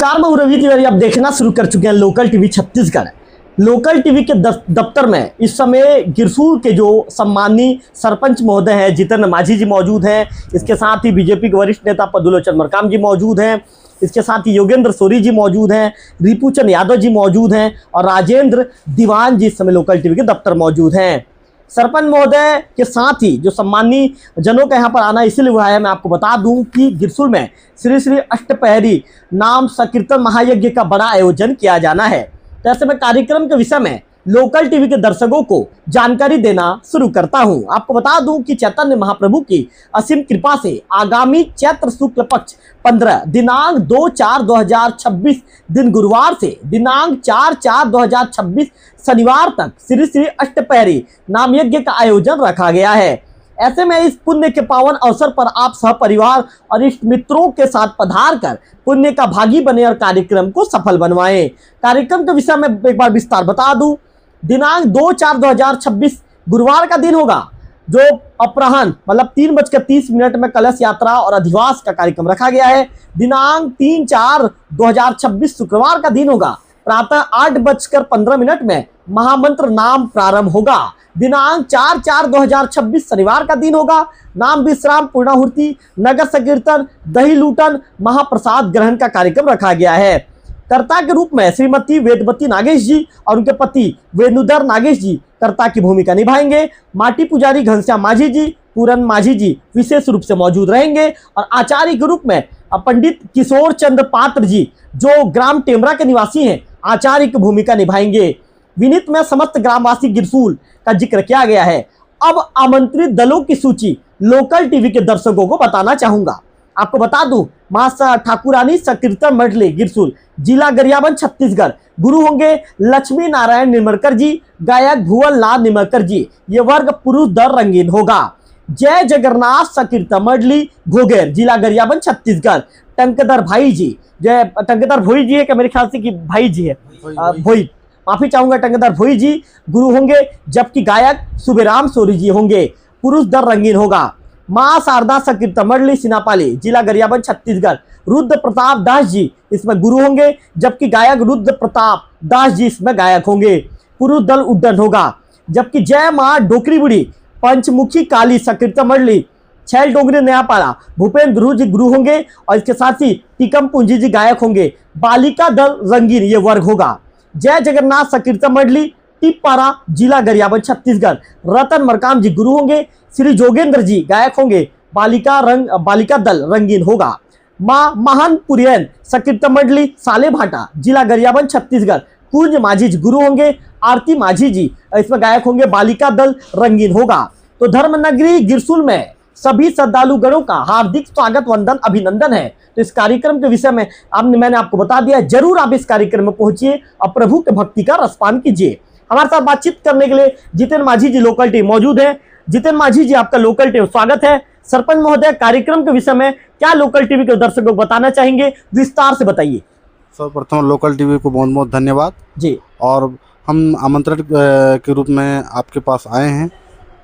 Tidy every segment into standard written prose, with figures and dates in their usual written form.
नमस्कार, मैं हूं रवि तिवारी। आप देखना शुरू कर चुके हैं local TV Chhattisgarh. Local TV के दफ्तर में इस समय गिरसूर के जो सम्मानीय सरपंच महोदय हैं जितेंद्र माझी जी मौजूद हैं। इसके साथ ही बीजेपी के वरिष्ठ नेता पद्मलोचन मरकाम जी मौजूद हैं। इसके साथ ही योगेंद्र सोरी जी मौजूद हैं, रिपुचंद यादव जी मौजूद हैं और राजेंद्र दीवान जी इस समय लोकल टीवी के दफ्तर मौजूद हैं। सरपंच महोदय के साथ ही जो सम्मानीय जनों का यहाँ पर आना इसलिए हुआ है, मैं आपको बता दूं कि गिरसूर में श्री श्री अष्टपहरी नाम संकीर्तन महायज्ञ का बड़ा आयोजन किया जाना है। तो ऐसे में कार्यक्रम के विषय में लोकल टीवी के दर्शकों को जानकारी देना शुरू करता हूं। आपको बता दूं कि चैतन्य महाप्रभु की असीम कृपा से आगामी चैत्र शुक्ल पक्ष 15 दिनांक 2/4/2026 दिन गुरुवार से दिनांक 4/4/2026 शनिवार तक श्री श्री अष्टपहरी नाम यज्ञ का आयोजन रखा गया है। ऐसे में इस पुण्य के पावन अवसर पर आप सह और इष्ट मित्रों के साथ पधार कर पुण्य का भागी बने और कार्यक्रम को सफल बनवाएं। कार्यक्रम के विषय में एक बार विस्तार बता दूं, दिनांक 2/4/2026 गुरुवार का दिन होगा, जो अपराह्न मतलब 3:30 में कलश यात्रा और अधिवास का कार्यक्रम रखा गया है। दिनांक 3/4/2026 शुक्रवार का दिन होगा, प्रातः 8:15 में महामंत्र नाम प्रारंभ होगा। दिनांक 4/4/2026 शनिवार का दिन होगा, नाम विश्राम पूर्णाहुति नगर संकीर्तन दही लूटन महाप्रसाद ग्रहण का कार्यक्रम रखा गया है। कर्ता के रूप में श्रीमती वेदवती नागेश जी और उनके पति वेणुधर नागेश जी कर्ता की भूमिका निभाएंगे। माटी पुजारी घनश्याम माझी जी, पूरन माझी जी विशेष रूप से मौजूद रहेंगे और आचार्य के रूप में पंडित किशोर चंद्र पात्र जी जो ग्राम टेमरा के निवासी हैं, आचार्य की भूमिका निभाएंगे। विनीत में समस्त ग्रामवासी गिरसूर का जिक्र किया गया है। अब आमंत्रित दलों की सूची लोकल टीवी के दर्शकों को बताना चाहूंगा। आपको बता दूं, मां ठाकुरानी संकीर्तन मंडली गिरसूर, जिला गरियाबंद छत्तीसगढ़। गुरु होंगे लक्ष्मी नारायण निमरकर जी, गायक भुवन लाल निमरकर जी। ये वर्ग पुरुष दर रंगीन होगा। जय जगन्नाथ संकीर्तन मंडली घोघेर, जिला गरियाबंद छत्तीसगढ़। टंकधर भाई जी, जय टंकधर भोई जी है क्या, मेरे ख्याल से कि भाई जी है, भोई, माफी चाहूंगा, टंकधर भोई जी गुरु होंगे, जबकि गायक सुबेराम सोरी जी होंगे। पुरुष दर रंगीन होगा। मां शारदा संकीर्तन मंडली सिनापाली, जिला गरियाबंद छत्तीसगढ़। रुद्र प्रताप दास जी इसमें गुरु होंगे, जबकि गायक रुद्र प्रताप दास जी इसमें गायक होंगे। पुरुष दल उड्डन होगा। जबकि जय मां डोकरी बुढ़ी पंचमुखी काली संकीर्तन मंडली छैल डोंगरी नयापाड़ा, भूपेंद्र जी गुरु होंगे और इसके साथ ही टीकम पूंजी जी गायक होंगे। बालिका दल रंगीन ये वर्ग होगा। जय जगन्नाथ संकीर्तन मंडली टिपपारा, जिला गरियाबंद छत्तीसगढ़। रतन मरकाम जी गुरु होंगे, श्री जोगेंद्र जी गायक होंगे। बालिका दल रंगीन होगा। मां महान पुरियन संकीर्तन मंडली साले भाटा, जिला गरियाबंद छत्तीसगढ़। कुंज माझी जी गुरु होंगे, आरती माझी जी इसमें गायक होंगे। बालिका दल रंगीन होगा। तो धर्मनगरी गिरसूर में सभी श्रद्धालु गणों का हार्दिक स्वागत वंदन अभिनंदन है। तो इस कार्यक्रम के विषय में मैंने आपको बता दिया, जरूर आप इस कार्यक्रम में पहुंचिए और प्रभु के भक्ति का रसपान कीजिए। हमारे साथ बातचीत करने के लिए जितेंद्र माझी जी लोकल टीम मौजूद है। जितेंद्र माझी जी, आपका लोकल टीम स्वागत है। सरपंच महोदय, कार्यक्रम के विषय में क्या लोकल टीवी के दर्शकों को बताना चाहेंगे, विस्तार से बताइए। सर्वप्रथम लोकल टीवी को बहुत बहुत धन्यवाद जी। और हम आमंत्रण के रूप में आपके पास आए हैं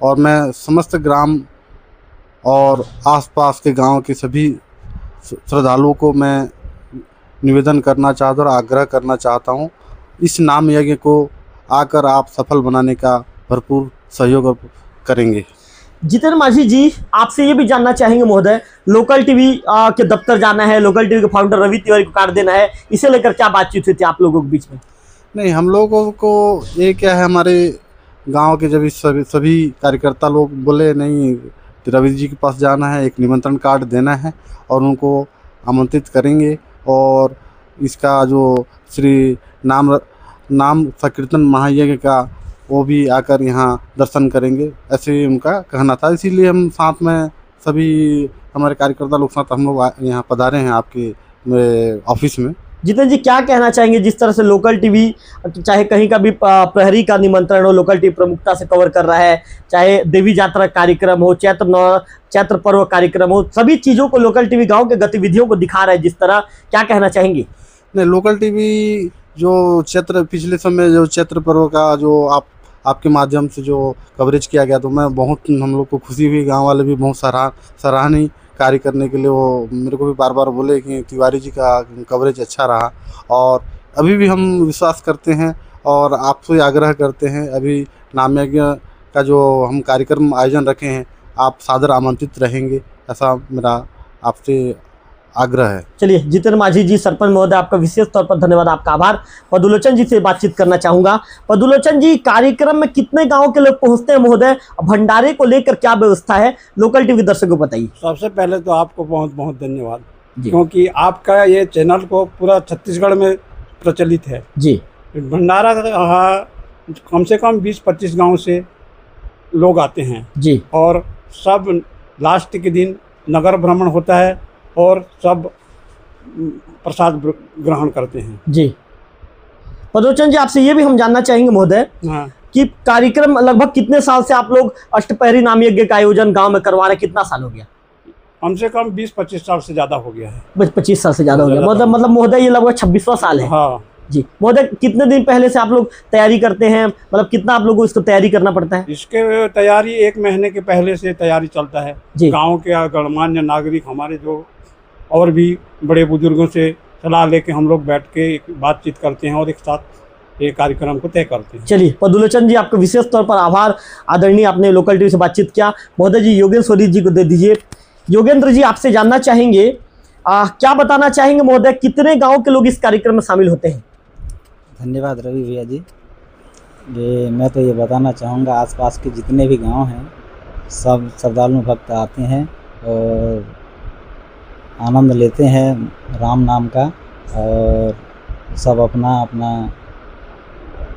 और मैं समस्त ग्राम और आसपास के गांव के सभी श्रद्धालुओं को मैं निवेदन करना चाहता और आग्रह करना चाहता हूं, इस नाम यज्ञ को आकर आप सफल बनाने का भरपूर सहयोग करेंगे। जितेंद्र माझी जी, आपसे ये भी जानना चाहेंगे महोदय, लोकल टीवी के दफ्तर जाना है, लोकल टीवी के फाउंडर रवि तिवारी को कार्ड देना है, इसे लेकर क्या बातचीत हुई थी आप लोगों के बीच में? नहीं, हम लोगों को ये क्या है, हमारे गांव के जब सभी कार्यकर्ता लोग बोले नहीं रवि जी के पास जाना है, एक निमंत्रण कार्ड देना है और उनको आमंत्रित करेंगे और इसका जो श्री नाम संकीर्तन महायज्ञ का वो भी आकर यहाँ दर्शन करेंगे, ऐसे उनका कहना था। इसीलिए हम साथ में सभी हमारे कार्यकर्ता लोग साथ हम लोग यहाँ पधारे हैं आपके ऑफिस में। जितेंद्र जी, क्या कहना चाहेंगे, जिस तरह से लोकल टीवी चाहे कहीं का भी प्रहरी का निमंत्रण हो, लोकल टीवी प्रमुखता से कवर कर रहा है, चाहे देवी यात्रा कार्यक्रम हो, चैत्र पर्व कार्यक्रम हो, सभी चीज़ों को लोकल टीवी गांव के गतिविधियों को दिखा रहा है जिस तरह, क्या कहना चाहेंगे? नहीं, लोकल टीवी जो पिछले समय जो चैत्र पर्व का जो आपके माध्यम से जो कवरेज किया गया, तो मैं बहुत हम लोग को खुशी हुई, गाँव वाले भी बहुत सराहनीय कार्य करने के लिए वो मेरे को भी बार बार बोले कि तिवारी जी का कवरेज अच्छा रहा, और अभी भी हम विश्वास करते हैं और आपसे आग्रह करते हैं, अभी नाम यज्ञ का जो हम कार्यक्रम आयोजन रखे हैं, आप सादर आमंत्रित रहेंगे, ऐसा मेरा आपसे आग्रह है। चलिए जितेंद्र माझी जी सरपंच महोदय, आपका विशेष तौर पर धन्यवाद, आपका आभार। पदुलोचन जी से बातचीत करना चाहूंगा। पदुलोचन जी, कार्यक्रम में कितने गांव के लोग पहुंचते हैं महोदय? भंडारे को लेकर क्या व्यवस्था है, लोकल टीवी दर्शकों को बताइए। सबसे पहले तो आपको बहुत बहुत धन्यवाद, जी। क्योंकि आपका ये चैनल को पूरा छत्तीसगढ़ में प्रचलित है जी। भंडारा कम से कम 20-25 गांव से लोग आते हैं जी। और सब लास्ट के दिन नगर भ्रमण होता है और सब प्रसाद ग्रहण करते हैं। जी। पदुलोचन जी, आपसे ये भी हम जानना चाहेंगे महोदय हाँ, कि कार्यक्रम लगभग कितने साल से आप लोग अष्टपहरी नाम यज्ञ का आयोजन गांव में करवा रहे हैं? कितना साल हो गया? कम से कम 20-25 साल से ज़्यादा हो गया है। 25 साल से ज्यादा हो गया। मतलब महोदय ये लगभग 26वां साल है। हाँ जी। महोदय, कितने दिन पहले से आप लोग तैयारी करते हैं? मतलब कितना आप लोगों को इसको तैयारी करना पड़ता है? इसके तैयारी 1 महीने के पहले से तैयारी चलता है। जी। गांव के गणमान्य नागरिक, हमारे जो और भी बड़े बुजुर्गों से सलाह लेके हम लोग बैठ के एक बातचीत करते हैं और एक साथ ये कार्यक्रम को तय करते हैं। चलिए पदुलोचन जी, आपका विशेष तौर पर आभार। आदरणीय, आपने लोकल टीवी से बातचीत किया। महोदय जी, योगेंद्र सोरी जी को दे दीजिए। योगेंद्र जी, आपसे जानना चाहेंगे, क्या बताना चाहेंगे महोदय, कितने गाँव के लोग इस कार्यक्रम में शामिल होते हैं? धन्यवाद रवि भैया जी। ये मैं तो ये बताना चाहूँगा, आसपास के जितने भी गांव हैं सब श्रद्धालु भक्त आते हैं और आनंद लेते हैं राम नाम का, और सब अपना अपना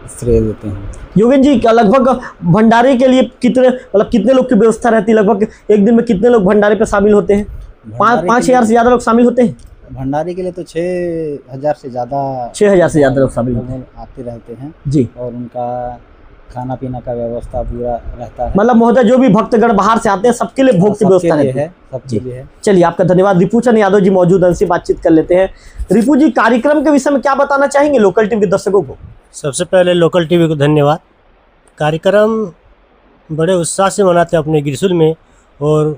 श्रेय देते हैं। योगेंद्र जी, लगभग भंडारे के लिए कितने लोग की व्यवस्था रहती है? लगभग एक दिन में कितने लोग भंडारे पे शामिल होते हैं? 5,000 से ज़्यादा लोग शामिल होते हैं? भंडारे के लिए तो 6,000 से ज़्यादा 6,000 से ज़्यादा लोग शामिल होते हैं। आते रहते हैं जी। और उनका खाना पीना का व्यवस्था पूरा रहता है। मतलब महोदय, जो भी भक्तगण बाहर से आते हैं सबके लिए भोग की व्यवस्था रहती है। सबके लिए है। चलिए, आपका धन्यवाद। रिपुचंद यादव जी मौजूद हैं, उनसे बातचीत कर लेते हैं। रिपु जी, कार्यक्रम के विषय में क्या बताना चाहेंगे लोकल टीवी के दर्शकों को? सबसे पहले लोकल टीवी को धन्यवाद। कार्यक्रम बड़े उत्साह से मनाते हैं अपने गिरसुल में, और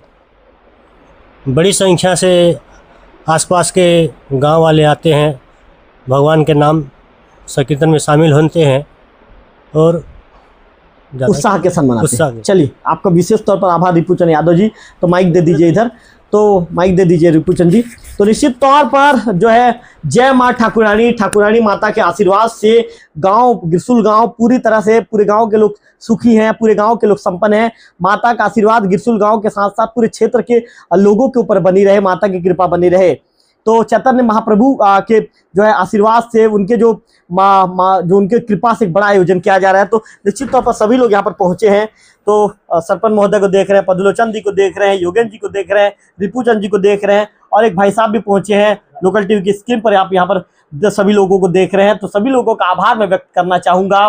बड़ी संख्या से आसपास के गांव वाले आते हैं, भगवान के नाम संकीर्तन में शामिल होते हैं और उत्साह के साथ मनाते उत्साह हैं। चलिए, आपका विशेष तौर पर आभार रिपुचंद यादव जी। तो माइक दे दीजिए इधर, तो माइक दे दीजिए रिपुचंद जी। तो निश्चित तौर पर जो है, जय माँ ठाकुरानी माता के आशीर्वाद से गांव गिरसुल गांव पूरी तरह से, पूरे गांव के लोग सुखी हैं, पूरे गांव के लोग संपन्न हैं। माता का आशीर्वाद गिरसुल गांव के साथ साथ पूरे क्षेत्र के लोगों के ऊपर बनी रहे, माता की कृपा बनी रहे। तो चैतन्य महाप्रभु के जो है आशीर्वाद से, उनके जो जो उनके कृपा से बड़ा आयोजन किया जा रहा है। तो निश्चित तौर पर सभी लोग यहाँ पर पहुंचे हैं। तो सरपंच महोदय को देख रहे हैं, पदुलोचन जी को देख रहे हैं, योगेंद्र जी को देख रहे हैं, रिपुचंद जी को देख रहे हैं, और एक भाई साहब भी पहुंचे हैं लोकल टीवी की स्क्रीन पर। आप यहाँ पर सभी लोगों को देख रहे हैं, तो सभी लोगों का आभार मैं व्यक्त करना चाहूँगा।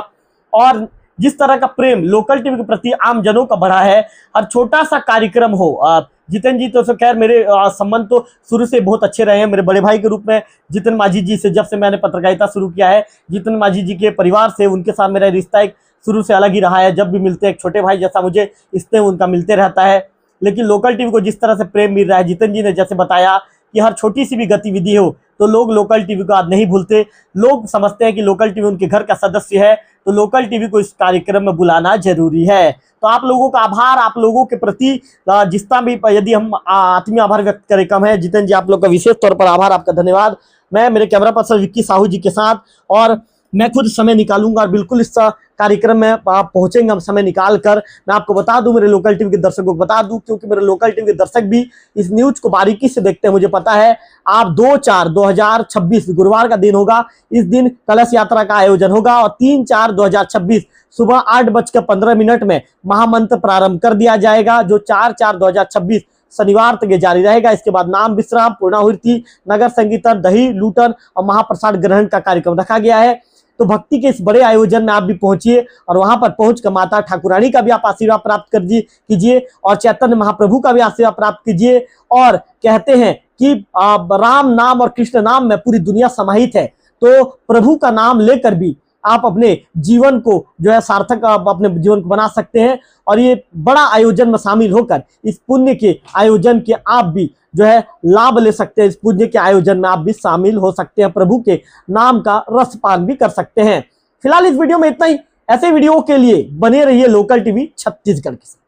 और जिस तरह का प्रेम लोकल टीवी के प्रति आम जनों का बढ़ा है, हर छोटा सा कार्यक्रम हो, जितेंद्र जी तो खैर मेरे संबंध तो शुरू से बहुत अच्छे रहे हैं, मेरे बड़े भाई के रूप में जितेंद्र माझी जी से जब से मैंने पत्रकारिता शुरू किया है, जितेंद्र माझी जी के परिवार से, उनके साथ मेरा रिश्ता एक शुरू से अलग ही रहा है। जब भी मिलते हैं, एक छोटे भाई जैसा मुझे स्नेह उनका मिलते रहता है। लेकिन लोकल टीवी को जिस तरह से प्रेम मिल रहा है, जितेंद्र जी ने जैसे बताया कि हर छोटी सी भी गतिविधि हो तो लोग लोकल टीवी को आज नहीं भूलते। लोग समझते हैं कि लोकल टीवी उनके घर का सदस्य है, तो लोकल टीवी को इस कार्यक्रम में बुलाना जरूरी है। तो आप लोगों का आभार, आप लोगों के प्रति जितना भी, यदि हम आत्मीय आभार व्यक्त करें कम है। जितेंद्र जी, आप लोग का विशेष तौर पर आभार, आपका धन्यवाद। मैं मेरे कैमरा पर्सन विक्की साहू जी के साथ, और मैं खुद समय निकालूंगा और बिल्कुल इस कार्यक्रम में आप पहुंचेंगे हम समय निकाल कर। मैं आपको बता दूं, मेरे लोकल टीवी के दर्शकों को बता दूं, क्योंकि मेरे लोकल टीवी के दर्शक भी इस न्यूज को बारीकी से देखते हैं, मुझे पता है। आप 2/4/2026 गुरुवार का दिन होगा, इस दिन कलश यात्रा का आयोजन होगा, और 3/4/2026 सुबह 8:15 में महामंत्र प्रारंभ कर दिया जाएगा, जो 4/4/2026 शनिवार तक जारी रहेगा। इसके बाद नाम विश्राम, पूर्णाहुति, नगर संकीर्तन, दही लूटन और महाप्रसाद ग्रहण का कार्यक्रम रखा गया है। तो भक्ति के इस बड़े आयोजन में आप भी पहुंचिए, और वहां पर पहुंचकर माता ठाकुरानी का भी आप आशीर्वाद प्राप्त कीजिए, और चैतन्य महाप्रभु का भी आशीर्वाद प्राप्त कीजिए। और कहते हैं कि राम नाम और कृष्ण नाम में पूरी दुनिया समाहित है, तो प्रभु का नाम लेकर भी आप अपने जीवन को जो है सार्थक आप अपने जीवन को बना सकते हैं। और ये बड़ा आयोजन में शामिल होकर इस पुण्य के आयोजन के आप भी जो है लाभ ले सकते हैं। इस पुण्य के आयोजन में आप भी शामिल हो सकते हैं, प्रभु के नाम का रसपान भी कर सकते हैं। फिलहाल इस वीडियो में इतना ही। ऐसे वीडियो के लिए बने रहिए लोकल टीवी छत्तीसगढ़ के साथ।